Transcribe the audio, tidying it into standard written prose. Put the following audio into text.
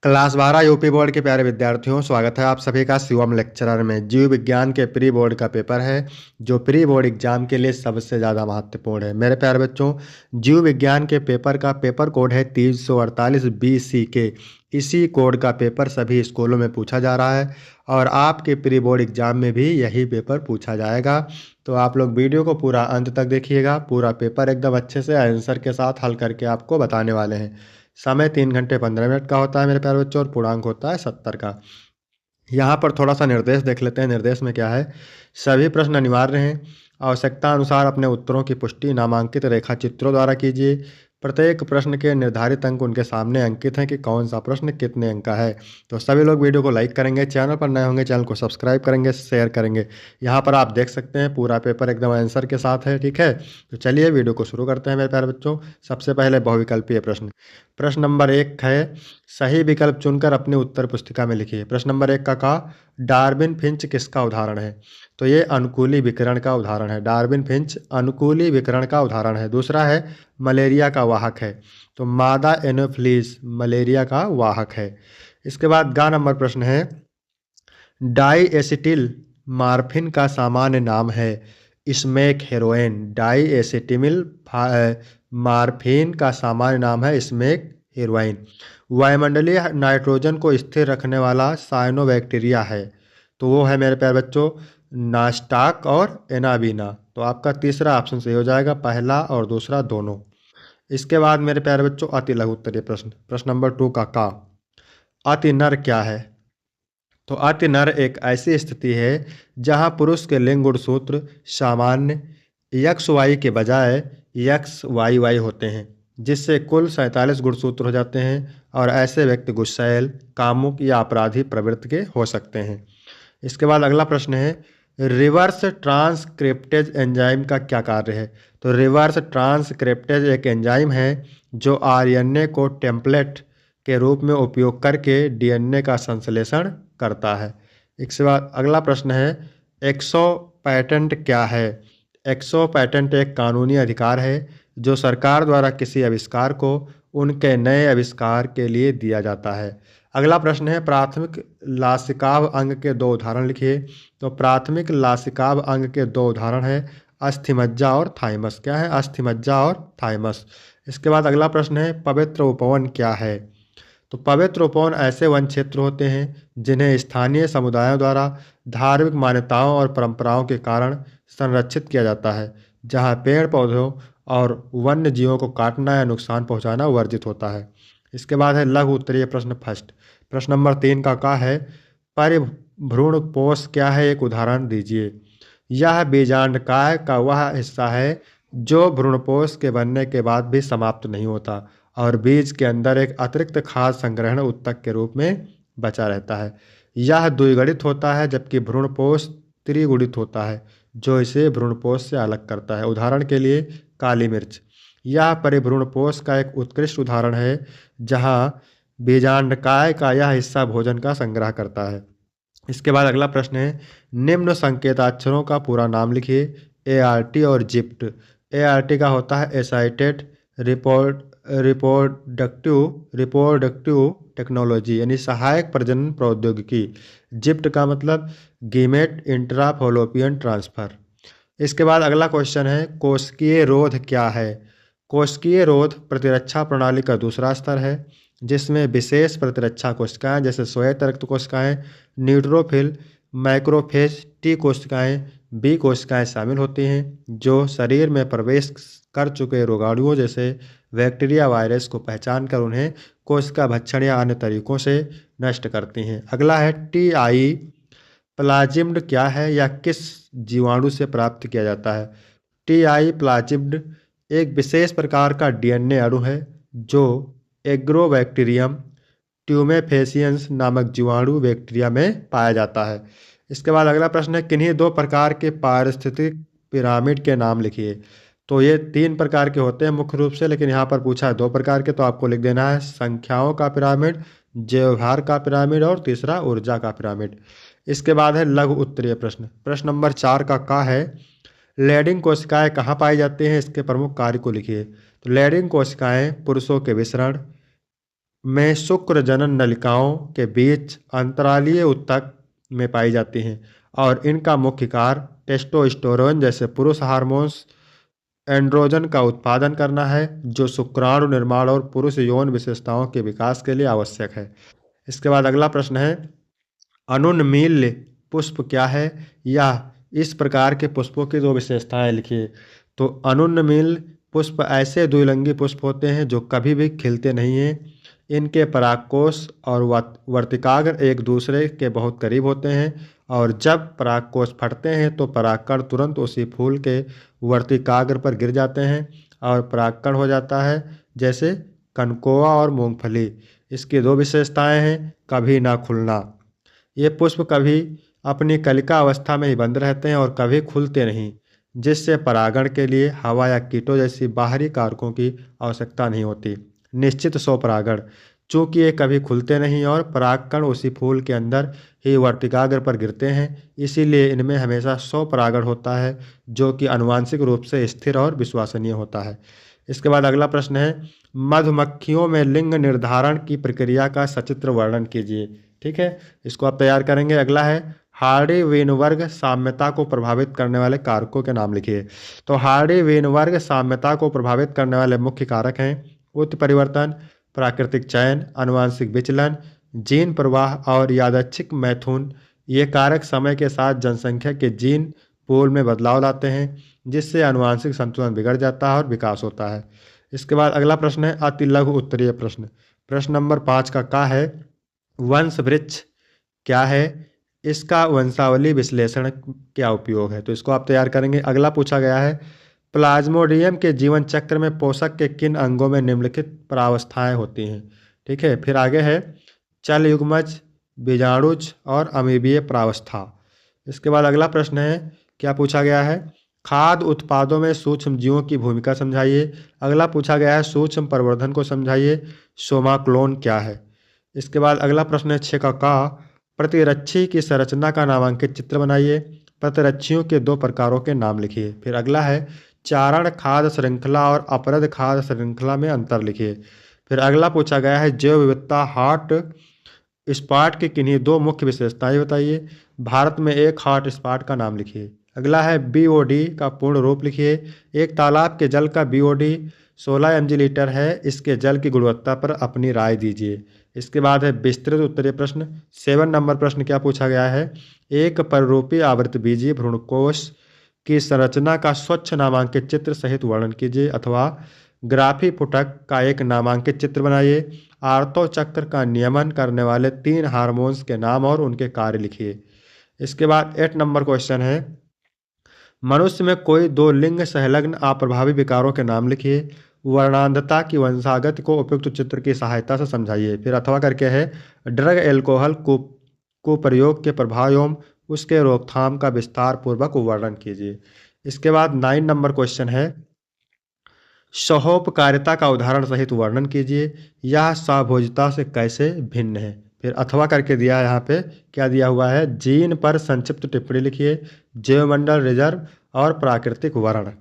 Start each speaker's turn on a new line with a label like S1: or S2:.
S1: Class 12 UP board के प्यारे विद्यार्थियों, स्वागत है आप सभी का शिवम लेक्चरर में। जीव विज्ञान के प्री बोर्ड का पेपर है जो प्री बोर्ड एग्जाम के लिए सबसे ज़्यादा महत्वपूर्ण है। मेरे प्यारे बच्चों, जीव विज्ञान के पेपर का पेपर कोड है 348 BC के। इसी कोड का पेपर सभी स्कूलों में पूछा जा रहा है और आपके प्री बोर्ड एग्जाम में भी यही पेपर पूछा जाएगा। तो आप लोग वीडियो को पूरा अंत तक देखिएगा। पूरा पेपर एकदम अच्छे से आंसर के साथ हल करके आपको बताने वाले हैं। समय 3 घंटे 15 मिनट का होता है मेरे प्यारे बच्चों और पूर्णांक होता है 70 का। यहाँ पर थोड़ा सा निर्देश देख लेते हैं। निर्देश में क्या है? सभी प्रश्न अनिवार्य हैं। आवश्यकता अनुसार अपने उत्तरों की पुष्टि नामांकित रेखा चित्रों द्वारा कीजिए। प्रत्येक प्रश्न के निर्धारित अंक उनके सामने अंकित हैं कि कौन सा प्रश्न कितने अंक का है। तो सभी लोग वीडियो को लाइक करेंगे, चैनल पर नए होंगे चैनल को सब्सक्राइब करेंगे, शेयर करेंगे। यहाँ पर आप देख सकते हैं पूरा पेपर एकदम आंसर के साथ है, ठीक है। तो चलिए वीडियो को शुरू करते हैं मेरे प्यारे बच्चों। सबसे पहले बहुविकल्पीय प्रश्न। प्रश्न नंबर 1 है, सही विकल्प चुनकर अपनी उत्तर पुस्तिका में लिखिए। प्रश्न नंबर 1 का डार्विन फिंच किसका उदाहरण है? तो ये अनुकूली विकिरण का उदाहरण है। डार्विन फिंच अनुकूली विकिरण का उदाहरण है। दूसरा है, मलेरिया का वाहक है। तो मादा एनोफिलीज मलेरिया का वाहक है। इसके बाद ग नंबर प्रश्न है, डाई एसिटिल मार्फिन का सामान्य नाम है स्मेक हेरोइन। डाई एसिटिमिल मार्फिन का सामान्य नाम है स्मेक हेरोइन। वायुमंडलीय नाइट्रोजन को स्थिर रखने वाला साइनोबैक्टीरिया है। तो वो है मेरे प्यारे बच्चों नास्टाक और एनाबीना। तो आपका तीसरा ऑप्शन सही हो जाएगा, पहला और दूसरा दोनों। इसके बाद मेरे प्यारे बच्चों अति लघु उत्तरीय प्रश्न। प्रश्न नंबर 2 का अति नर क्या है? तो अति नर एक ऐसी स्थिति है जहां पुरुष के लिंग गुणसूत्र सामान्य यक्स वाई के बजाय यक्स वाई वाई होते हैं, जिससे कुल 47 गुणसूत्र हो जाते हैं और ऐसे व्यक्ति गुस्सैल, कामुक या अपराधी प्रवृत्ति के हो सकते हैं। इसके बाद अगला प्रश्न है, रिवर्स ट्रांसक्रिप्टेज एंजाइम का क्या कार्य है? तो रिवर्स ट्रांसक्रिप्टेज एक एंजाइम है जो आरएनए को टेम्पलेट के रूप में उपयोग करके डीएनए का संश्लेषण करता है। इसके बाद अगला प्रश्न है, एक्सो पेटेंट क्या है? एक्सो पेटेंट एक कानूनी अधिकार है जो सरकार द्वारा किसी आविष्कार को उनके नए आविष्कार के लिए दिया जाता है। अगला प्रश्न है, प्राथमिक लासिकाव अंग के 2 उदाहरण लिखिए। तो प्राथमिक लासिकाव अंग के 2 उदाहरण है अस्थिमज्जा और थाइमस। क्या है? अस्थिमज्जा और थाइमस। इसके बाद अगला प्रश्न है, पवित्र उपवन क्या है? तो पवित्र उपवन ऐसे वन क्षेत्र होते हैं जिन्हें स्थानीय समुदायों द्वारा धार्मिक मान्यताओं और परंपराओं के कारण संरक्षित किया जाता है, जहां पेड़ पौधों और वन्य जीवों को काटना या नुकसान पहुंचाना वर्जित होता है। इसके बाद है लघु उत्तरीय प्रश्न फर्स्ट। प्रश्न नंबर 3 का है, परिभ्रूणपोष क्या है? एक उदाहरण दीजिए। यह बीजांडकाय का वह हिस्सा है जो भ्रूणपोष के बनने के बाद भी समाप्त नहीं होता और बीज के अंदर एक अतिरिक्त खाद्य संग्रहण उत्तक के रूप में बचा रहता है। यह द्विगुणित होता है जबकि भ्रूणपोष त्रिगुणित होता है, जो इसे भ्रूणपोष से अलग करता है। उदाहरण के लिए काली मिर्च। यह परिभ्रूणपोष का एक उत्कृष्ट उदाहरण है जहां बीजांडकाय का यह हिस्सा भोजन का संग्रह करता है। इसके बाद अगला प्रश्न है, निम्न संकेताक्षरों का पूरा नाम लिखिए। ART और जिप्ट। ART का होता है एसाइटेड रिप्रोडक्टिव टेक्नोलॉजी यानी सहायक प्रजनन प्रौद्योगिकी। जिप्ट का मतलब गीमेट इंट्रा फॉलोपियन ट्रांसफर। इसके बाद अगला क्वेश्चन है, कोशिकीय रोध क्या है? कोशिकीय रोध प्रतिरक्षा प्रणाली का दूसरा स्तर है जिसमें विशेष प्रतिरक्षा कोशिकाएं जैसे श्वेत रक्त कोशिकाएं, न्यूट्रोफिल, मैक्रोफेज टी कोशिकाएं, बी कोशिकाएं शामिल होती हैं जो शरीर में प्रवेश कर चुके रोगाणुओं जैसे बैक्टीरिया वायरस को पहचान कर उन्हें कोशिका भक्षण या अन्य तरीकों से नष्ट करती हैं। अगला है, TI प्लाजिम्ड क्या है या किस जीवाणु से प्राप्त किया जाता है? TI प्लाजिम्ड एक विशेष प्रकार का DNA अणु है जो एग्रोबैक्टीरियम ट्यूमेफेसियंस नामक जीवाणु बैक्टीरिया में पाया जाता है। इसके बाद अगला प्रश्न है, किन्हीं 2 प्रकार के पारिस्थितिक पिरामिड के नाम लिखिए। तो ये 3 प्रकार के होते हैं मुख्य रूप से, लेकिन यहाँ पर पूछा है 2 प्रकार के, तो आपको लिख देना है संख्याओं का पिरामिड, व्यवहार का पिरामिड और तीसरा ऊर्जा का पिरामिड। इसके बाद है लघु उत्तरीय प्रश्न। प्रश्न नंबर 4 का है, लैडिंग कोशिकाएं कहाँ पाई जाती हैं? इसके प्रमुख कार्य को लिखिए। तो लैडिंग कोशिकाएं पुरुषों के विसरण, में शुक्र जनन नलिकाओं के बीच अंतरालीय ऊतक में पाई जाती हैं और इनका मुख्य कार्य टेस्टोस्टेरोन जैसे पुरुष हार्मोन्स एंड्रोजन का उत्पादन करना है, जो शुक्राणु निर्माण और पुरुष यौन विशेषताओं के विकास के लिए आवश्यक है। इसके बाद अगला प्रश्न है, अनुन्मील्य पुष्प क्या है? या इस प्रकार के पुष्पों की दो विशेषताएं लिखिए। तो अनुन्मील्य पुष्प ऐसे द्विलिंगी पुष्प होते हैं जो कभी भी खिलते नहीं हैं। इनके परागकोश और वर्तिकाग्र एक दूसरे के बहुत करीब होते हैं और जब परागकोश फटते हैं तो परागकण तुरंत उसी फूल के वर्तिकाग्र पर गिर जाते हैं और परागकण हो जाता है, जैसे कनकोआ और मूंगफली। इसकी दो विशेषताएं हैं, कभी ना खुलना। ये पुष्प कभी अपनी कलिका अवस्था में ही बंद रहते हैं और कभी खुलते नहीं, जिससे परागण के लिए हवा या कीटों जैसी बाहरी कारकों की आवश्यकता नहीं होती। निश्चित स्वपरागण, चूंकि ये कभी खुलते नहीं और परागकण उसी फूल के अंदर ही वर्तिकाग्र पर गिरते हैं, इसीलिए इनमें हमेशा स्वपरागण होता है, जो कि आनुवंशिक रूप से स्थिर और विश्वसनीय होता है। इसके बाद अगला प्रश्न है, मधुमक्खियों में लिंग निर्धारण की प्रक्रिया का सचित्र वर्णन कीजिए। ठीक है, इसको आप तैयार करेंगे। अगला है, हार्डी वेनबर्ग साम्यता को प्रभावित करने वाले कारकों के नाम लिखिए। तो हार्डी वेनबर्ग साम्यता को प्रभावित करने वाले मुख्य कारक हैं उत्परिवर्तन, प्राकृतिक चयन, आनुवंशिक विचलन, जीन प्रवाह और यादृच्छिक मैथुन। ये कारक समय के साथ जनसंख्या के जीन पूल में बदलाव लाते हैं, जिससे आनुवंशिक संतुलन बिगड़ जाता है और विकास होता है। इसके बाद अगला प्रश्न है, अति लघु उत्तरीय प्रश्न। प्रश्न नंबर 5 का है, वंश वृक्ष क्या है? इसका वंशावली विश्लेषण क्या उपयोग है? तो इसको आप तैयार करेंगे। अगला पूछा गया है, प्लाज्मोडियम के जीवन चक्र में पोषक के किन अंगों में निम्नलिखित परावस्थाएं होती हैं? ठीक है, फिर आगे है, चल युग्मज, बीजाणुज और अमीबीय परावस्था। इसके बाद अगला प्रश्न है, क्या पूछा गया है, खाद्य उत्पादों में सूक्ष्म जीवों की भूमिका समझाइए। अगला पूछा गया है, सूक्ष्म प्रवर्धन को समझाइए। सोमा क्लोन क्या है? इसके बाद अगला प्रश्न है 6 का, प्रतिरक्षी की संरचना का नामांकित चित्र बनाइए। प्रतिरक्षियों के दो प्रकारों के नाम लिखिए। फिर अगला है, चारण खाद्य श्रृंखला और अपरद खाद्य श्रृंखला में अंतर लिखिए। फिर अगला पूछा गया है, जैव विविधता हॉट स्पॉट की किन्हीं दो मुख्य विशेषताएं बताइए। भारत में एक हॉट स्पॉट का नाम लिखिए। अगला है, बीओडी का पूर्ण रूप लिखिए। एक तालाब के जल का बीओडी 16 mg है। इसके जल की गुणवत्ता पर अपनी राय दीजिए। इसके बाद है विस्तृत उत्तरीय प्रश्न। 7 नंबर प्रश्न क्या पूछा गया है, एक पररूपी आवृतबीजीय भ्रूणकोश की संरचना का स्वच्छ नामांकित चित्र सहित वर्णन कीजिए, अथवा ग्राफी फुटक का एक नामांकित चित्र बनाइए। आर्तो चक्र का नियमन करने वाले 3 हार्मोन्स के नाम और उनके कार्य लिखिए। इसके बाद 8 नंबर क्वेश्चन है, मनुष्य में कोई दो लिंग संलग्न अप्रभावी विकारों के नाम लिखिए। वर्णांधता की वंशागत को उपयुक्त चित्र की सहायता से समझाइए। फिर अथवा करके है, ड्रग एल्कोहल को प्रयोग के प्रभाव एवं उसके रोकथाम का विस्तार पूर्वक वर्णन कीजिए। इसके बाद 9 नंबर क्वेश्चन है, सहोपकारिता का उदाहरण सहित वर्णन कीजिए। यह सहभोजिता से कैसे भिन्न है? फिर अथवा करके दिया है, यहाँ पे क्या दिया हुआ है, जीन पर संक्षिप्त टिप्पणी लिखिए, जैवमंडल रिजर्व और प्राकृतिक वर्ण।